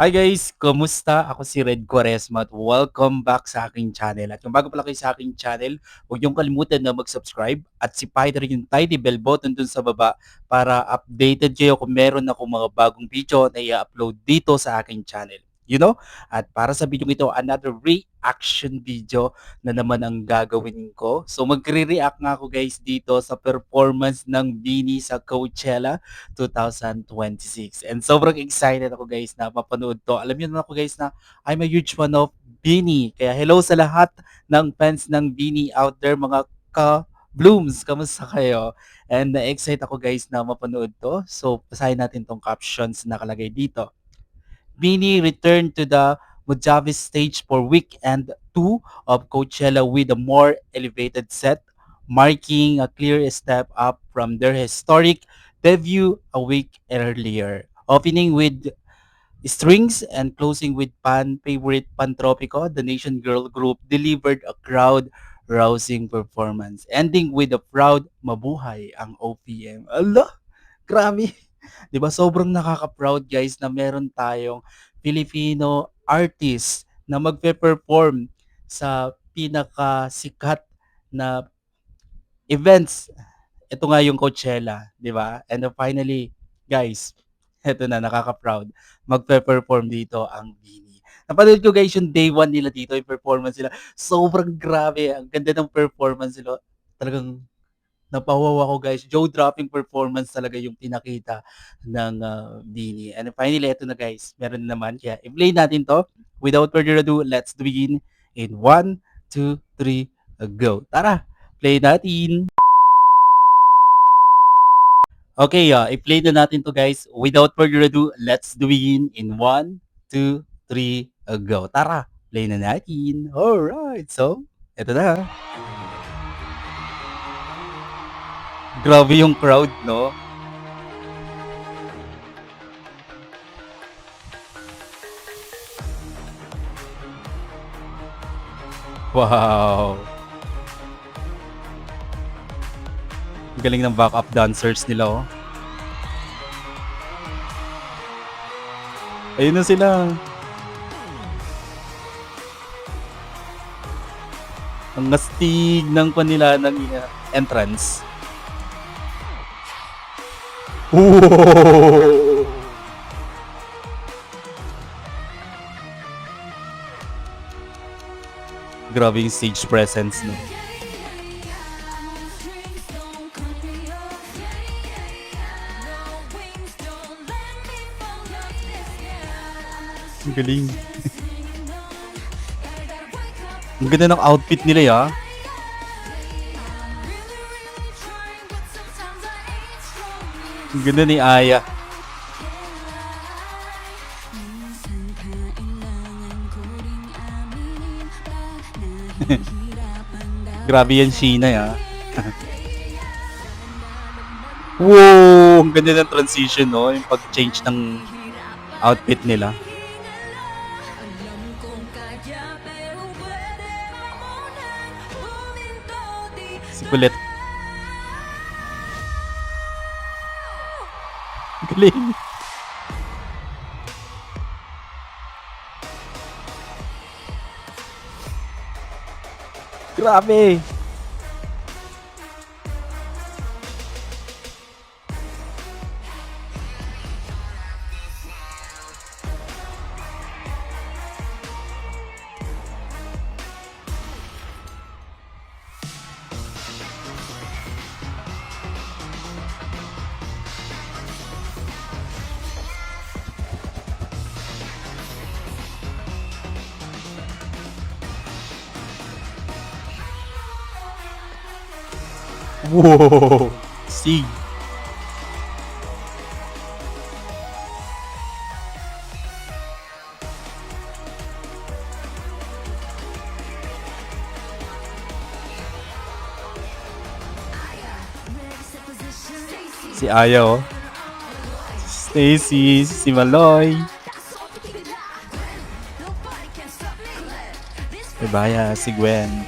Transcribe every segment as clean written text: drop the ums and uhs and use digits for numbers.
Hi guys! Kumusta? Ako si Red Quaresma at welcome back sa aking channel. At kung bago pala kayo sa aking channel, huwag niyong kalimutan na mag-subscribe at sipahin na rin yung tiny bell button dun sa baba para updated kayo kung meron akong mga bagong video na i-upload dito sa aking channel. You know? At para sa video ito, another reaction video na naman ang gagawin ko. So magre-react nga ako guys dito sa performance ng Bini sa Coachella 2026. And sobrang excited ako guys na mapanood to. Alam niyo naman ako guys na I'm a huge fan of Beanie. Kaya hello sa lahat ng fans ng Beanie out there mga ka-blooms. Kamusta kayo? And na-excite ako guys na mapanood to. So basahin natin tong captions na nakalagay dito. Beanie returned to the Mojave stage for weekend 2 of Coachella with a more elevated set, marking a clear step up from their historic debut a week earlier. Opening with strings and closing with fan favorite Pantropico, the Nation Girl group delivered a crowd-rousing performance, ending with a proud mabuhay ang OPM. Allah! Grabe! 'Di ba sobrang nakaka-proud guys na meron tayong Filipino artist na magpe-perform sa pinakasikat na events. Ito nga yung Coachella, 'di ba? And then finally, guys, eto na nakaka-proud. Magpe-perform dito ang BINI. Napanood ko guys yung day one nila dito, yung performance nila. Sobrang grabe, ang ganda ng performance nila. Talagang napawaw ako guys. Jaw-dropping performance talaga yung pinakita ng BINI. And finally, eto na guys. Meron na naman. Kaya i-play natin to. Without further ado, let's begin in 1, 2, 3, go. Tara, play natin. Okay, i-play na natin to guys. Without further ado, let's begin in 1, 2, 3, go. Tara, play na natin. Alright, so, eto na. Grabe yung crowd, no? Wow! Ang galing ng backup dancers nila, oh. Ayun na sila. Ang astig ng kanila ng entrance. Whoa! Grabe yung stage presence, no? Ang galing. Ang ganda ng outfit nila, ya. Ang ganda ni Aya. Grabe yan, Sheena, ya. Wow! Ang ganda ng transition, no? Yung pag-change ng outfit nila. Si Colette. Galing. Grabe. Wow! Sig. Si Aya, oh. Stacy, si Maloy. Bebaya, si Gwen.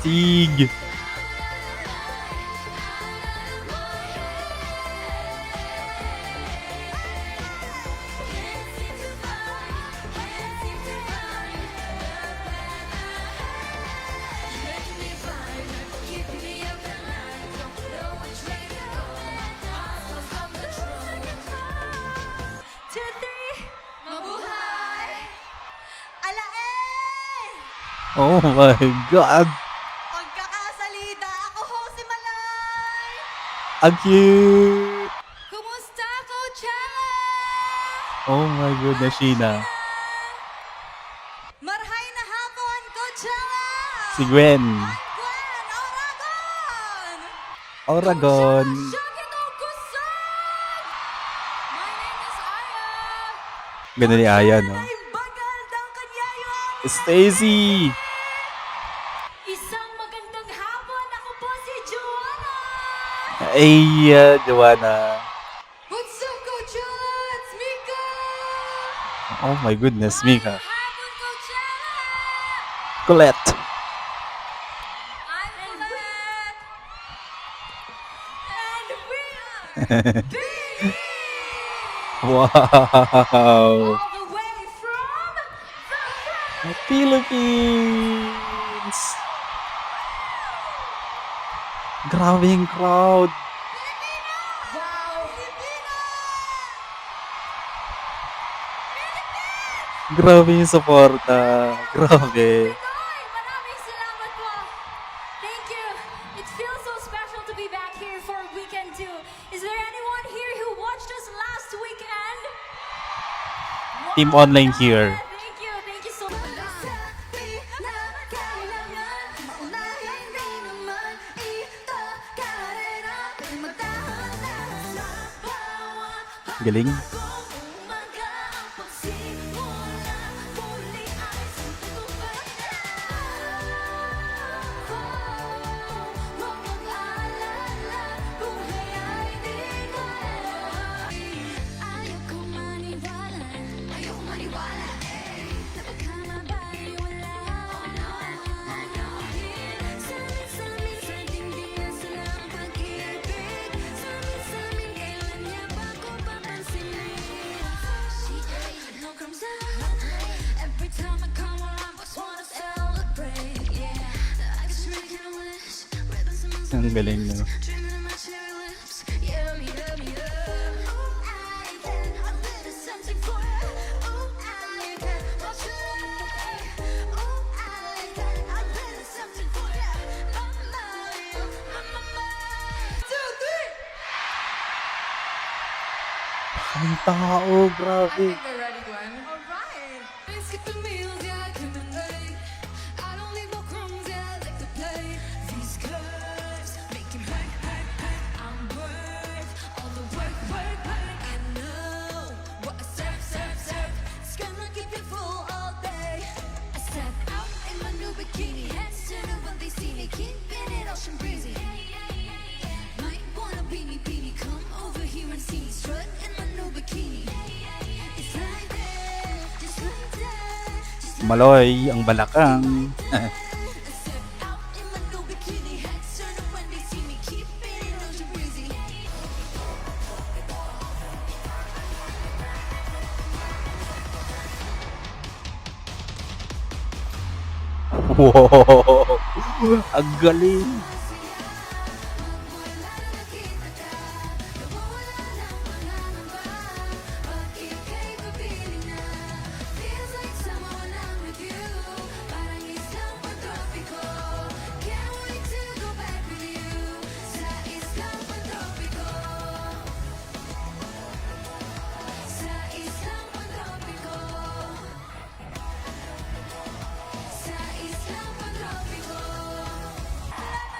Astig! Two, three. Mabuhay! Alae! Oh my God! Pagkakasalita, ako ho si Malay! Ang cute! Kumusta, Coachella? Oh my goodness, Sheena. Marhay na hapon, Coachella! Si Gwen. At Gwen, Oragon! Oragon. Shagit o kusog! My name is Aya! Ganda ni Aya, no? Ay bagal daw kanyayo! Stacy! Isang magandang hapon, ako po si Joanna! Ay, Joanna. What's up, Coachella? It's Mika! Oh my goodness, Mika. Hapon, Coachella! Colette. I'm Colette! And we are Bee! Wow! All the way from the Philippines! Grabe yung crowd. Wow! Grabe yung suporta. Grabe. Pinoy! Maraming salamat po! Thank you! It feels so special to be back here for weekend 2. Is there anyone here who watched us last weekend? Team Wow, online here. Thank you! Thank you so much! Galing. Every time I come around, just wanna celebrate. Yeah, I just really kinda wish ribbons and moons Ang galing, no? dreaming of my cherry lips. Yeah, me love, me love. Ooh, I can, I did something for you. Ooh, I can, what's your name? Ooh, I can, I did something for you. Mama, you, mama. 2, 3. Ang tao, grabe. We're ready, Gwen. All right. Skip the meals, yeah, I can relate. I don't leave no crumbs, yeah, I like to play. These curves make him hurt, hurt, hurt. I'm worth all the work, work, work. I know what I serve, serve, serve. It's gonna keep you full all day. I step out in my new bikini. Heads turn up when they see me. Keeping it ocean breezy. Might wanna be me, baby. Come over here and see me strut in my new bikini. It's like that, just like that, just like Maloy, ang balakang. that. I step out in my new bikini. Heads turn up when they see me. Keeping it ocean breezy. Wow! Ang galing.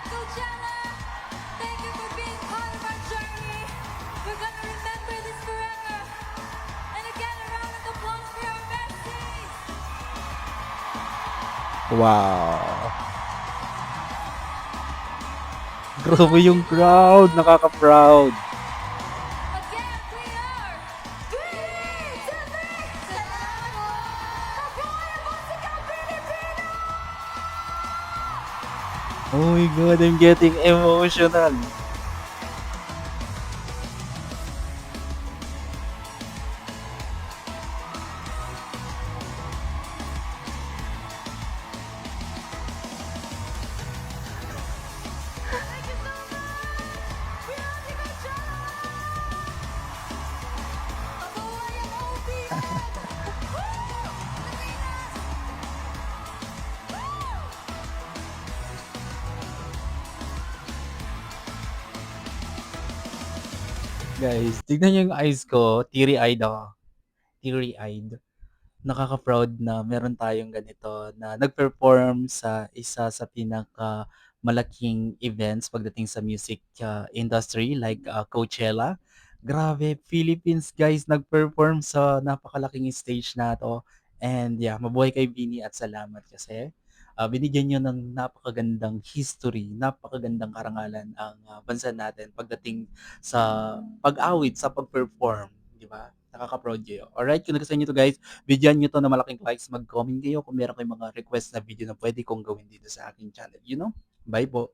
Coachella, thank you for being part of our journey. We're gonna remember this forever. And again, a round of applause for our besties. Wow! Grabe yung crowd. Nakaka-proud. Again, we are Three to Three. Salamat! Mabuhay ang musika Pilipino! Oh my God, I'm getting emotional. Thank you so much! We love you, Mabuhay ang OPM! Guys, tignan niyo yung eyes ko, teary-eyed ako. Teary-eyed. Nakaka-proud na meron tayong ganito na nag-perform sa isa sa pinakamalaking events pagdating sa music industry like Coachella. Grabe, Philippines guys nag-perform sa napakalaking stage na 'to. And yeah, mabuhay kay Vini at salamat kasi binigyan niyo ng napakagandang history, napakagandang karangalan ang bansa natin pagdating sa pag-awit, sa pag-perform, 'di ba? Nakaka-proud kayo. Alright, kung nagustuhan niyo 'to guys, bigyan niyo 'to ng malaking likes, mag-comment kayo kung meron kayong mga request na video na pwede kong gawin dito sa aking channel, you know? Bye po.